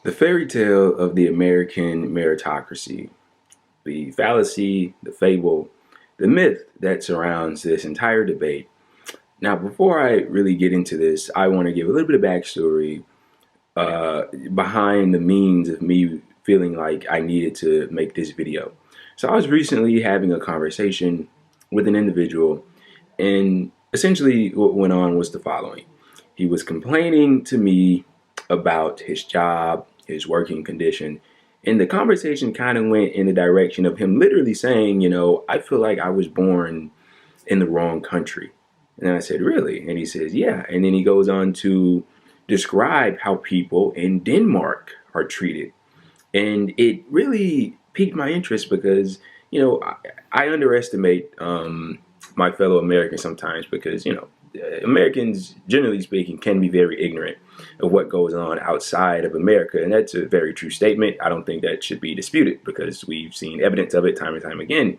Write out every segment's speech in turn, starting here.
The fairy tale of the American meritocracy, the fallacy, the fable, the myth that surrounds this entire debate. Now, before I really get into this, I want to give a little bit of backstory behind the means of me feeling like I needed to make this video. So I was recently having a conversation with an individual, and essentially what went on was the following. He was complaining to me about his job, his working condition, and the conversation kind of went in the direction of him literally saying, I feel like I was born in the wrong country. And I said, really? And he says, yeah. And then he goes on to describe how people in Denmark are treated. And it really piqued my interest because, I underestimate my fellow Americans sometimes because, Americans, generally speaking, can be very ignorant of what goes on outside of America. And that's a very true statement. I don't think that should be disputed because we've seen evidence of it time and time again.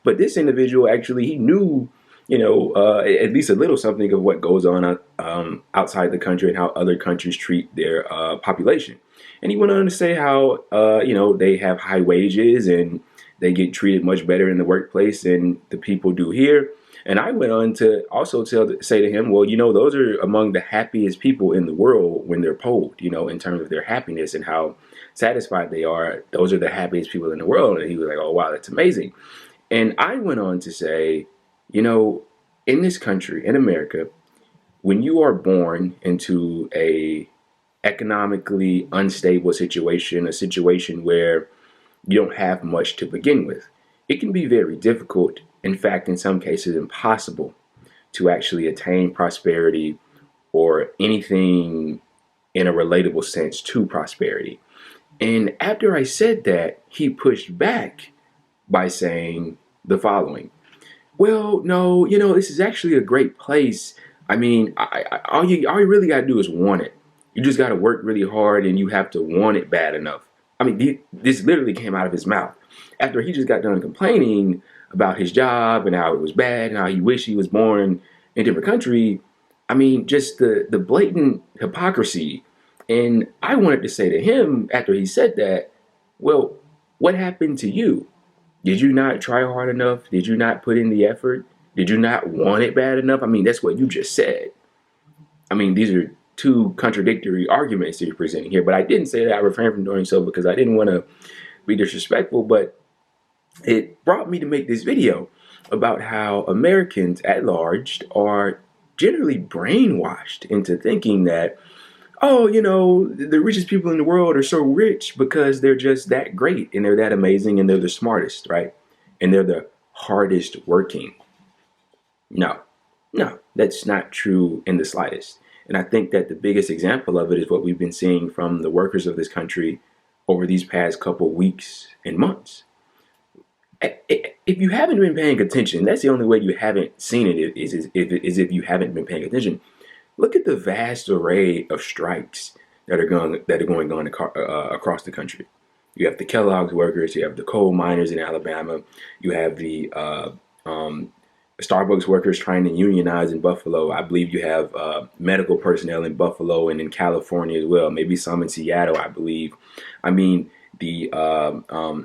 But this individual actually, he knew, at least a little something of what goes on outside the country and how other countries treat their population. And he went on to say how, they have high wages and they get treated much better in the workplace than the people do here. And I went on to also say to him, well, those are among the happiest people in the world when they're polled, in terms of their happiness and how satisfied they are. Those are the happiest people in the world. And he was like, oh, wow, that's amazing. And I went on to say, in this country, in America, when you are born into a economically unstable situation, a situation where you don't have much to begin with, it can be very difficult, in fact, in some cases impossible, to actually attain prosperity or anything in a relatable sense to prosperity. And after I said that, he pushed back by saying the following. Well, no, this is actually a great place. I mean, all you really got to do is want it. You just got to work really hard and you have to want it bad enough. I mean, this literally came out of his mouth after he just got done complaining about his job and how it was bad and how he wished he was born in a different country. I mean, just the blatant hypocrisy. And I wanted to say to him after he said that, well, what happened to you? Did you not try hard enough? Did you not put in the effort? Did you not want it bad enough? I mean, that's what you just said. I mean, these are two contradictory arguments that you're presenting here, but I didn't say that. I refrained from doing so because I didn't want to be disrespectful, but it brought me to make this video about how Americans at large are generally brainwashed into thinking that, oh, the richest people in the world are so rich because they're just that great and they're that amazing and they're the smartest, right? And they're the hardest working. No, that's not true in the slightest. And I think that the biggest example of it is what we've been seeing from the workers of this country over these past couple weeks and months. If you haven't been paying attention, that's the only way you haven't seen it is if you haven't been paying attention. Look at the vast array of strikes that are going on across the country. You have the Kellogg's workers, you have the coal miners in Alabama, you have the Starbucks workers trying to unionize in Buffalo. I believe you have medical personnel in Buffalo and in California as well, maybe some in Seattle, I believe. I mean, the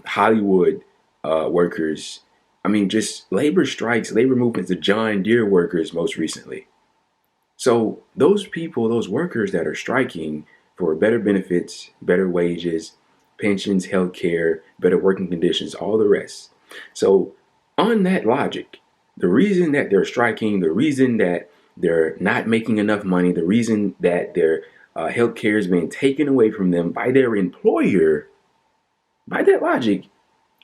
Hollywood workers, I mean, just labor strikes, labor movements, the John Deere workers most recently. So those people, those workers that are striking for better benefits, better wages, pensions, health care, better working conditions, all the rest. So on that logic, the reason that they're striking, the reason that they're not making enough money, the reason that their health care is being taken away from them by their employer, by that logic,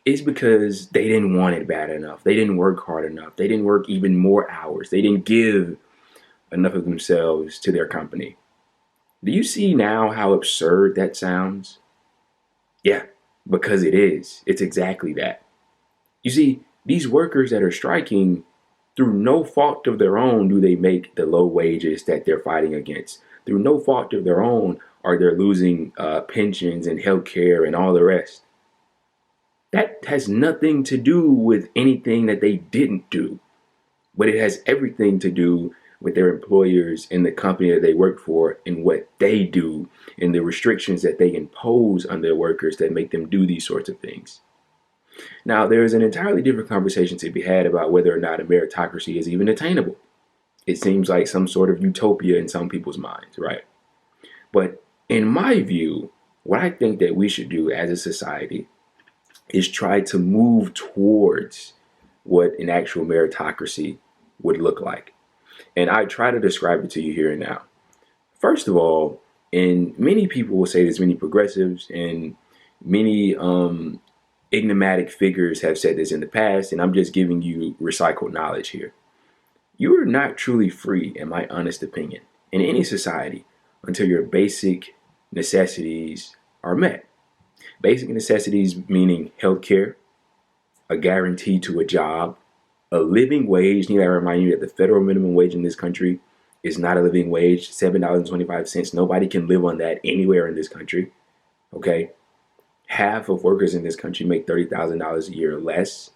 is because they didn't want it bad enough. They didn't work hard enough. They didn't work even more hours. They didn't give enough of themselves to their company. Do you see now how absurd that sounds? Yeah, because it is. It's exactly that. You see, these workers that are striking, through no fault of their own do they make the low wages that they're fighting against. Through no fault of their own are they losing pensions and health care and all the rest. That has nothing to do with anything that they didn't do, but it has everything to do with their employers and the company that they work for and what they do and the restrictions that they impose on their workers that make them do these sorts of things. Now, there is an entirely different conversation to be had about whether or not a meritocracy is even attainable. It seems like some sort of utopia in some people's minds, right? But in my view, what I think that we should do as a society is try to move towards what an actual meritocracy would look like. And I try to describe it to you here and now. First of all, and many people will say this, many progressives and many enigmatic figures have said this in the past, and I'm just giving you recycled knowledge here. You are not truly free, in my honest opinion, in any society until your basic necessities are met. Basic necessities meaning healthcare, a guarantee to a job, a living wage. Need I remind you that the federal minimum wage in this country is not a living wage, $7.25. Nobody can live on that anywhere in this country. Okay? Half of workers in this country make $30,000 a year or less.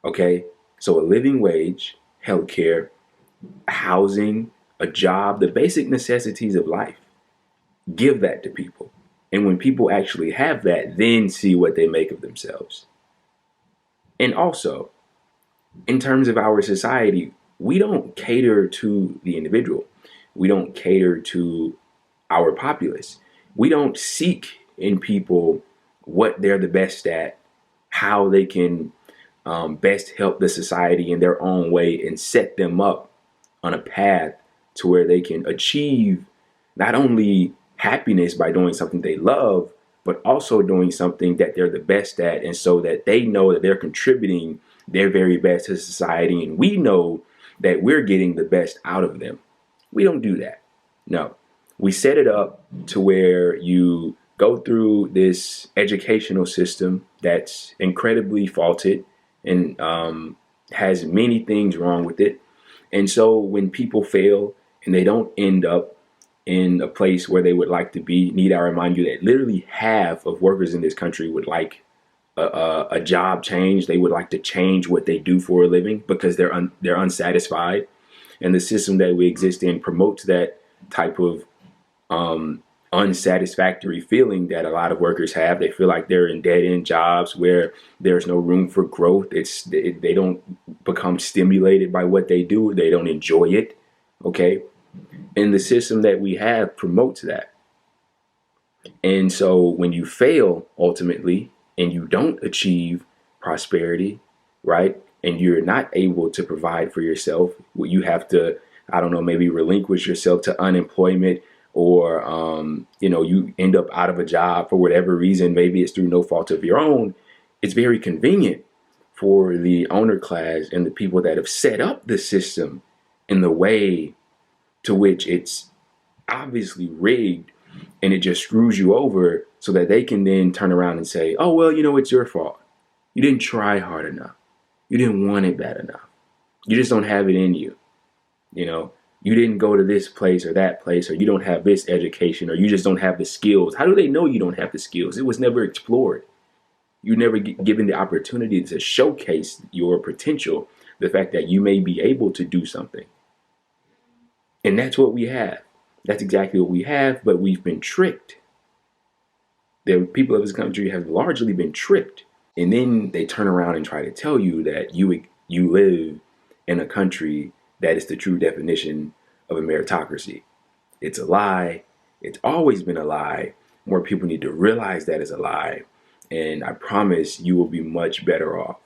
Okay? So a living wage, healthcare, housing, a job, the basic necessities of life. Give that to people. And when people actually have that, then see what they make of themselves. And also, in terms of our society, we don't cater to the individual. We don't cater to our populace. We don't seek in people what they're the best at, how they can best help the society in their own way and set them up on a path to where they can achieve not only happiness by doing something they love, but also doing something that they're the best at, and so that they know that they're contributing their very best to society, and we know that we're getting the best out of them. We don't do that. No. We set it up to where you go through this educational system that's incredibly faulted and has many things wrong with it. And so when people fail and they don't end up in a place where they would like to be, need I remind you that literally half of workers in this country would like a job change. They would like to change what they do for a living because they're unsatisfied. And the system that we exist in promotes that type of unsatisfactory feeling that a lot of workers have. They feel like they're in dead-end jobs where there's no room for growth. They don't become stimulated by what they do. They don't enjoy it. Okay. And the system that we have promotes that. And so when you fail ultimately and you don't achieve prosperity, right, and you're not able to provide for yourself, you have to, I don't know, maybe relinquish yourself to unemployment, or, you end up out of a job for whatever reason. Maybe it's through no fault of your own. It's very convenient for the owner class and the people that have set up the system in the way to which it's obviously rigged, and it just screws you over so that they can then turn around and say, oh, well, it's your fault. You didn't try hard enough. You didn't want it bad enough. You just don't have it in you. You didn't go to this place or that place, or you don't have this education, or you just don't have the skills. How do they know you don't have the skills? It was never explored. You never given the opportunity to showcase your potential, the fact that you may be able to do something. And that's what we have. That's exactly what we have, but we've been tricked. The people of this country have largely been tricked. And then they turn around and try to tell you that you live in a country that is the true definition of a meritocracy. It's a lie. It's always been a lie. More people need to realize that is a lie. And I promise you will be much better off.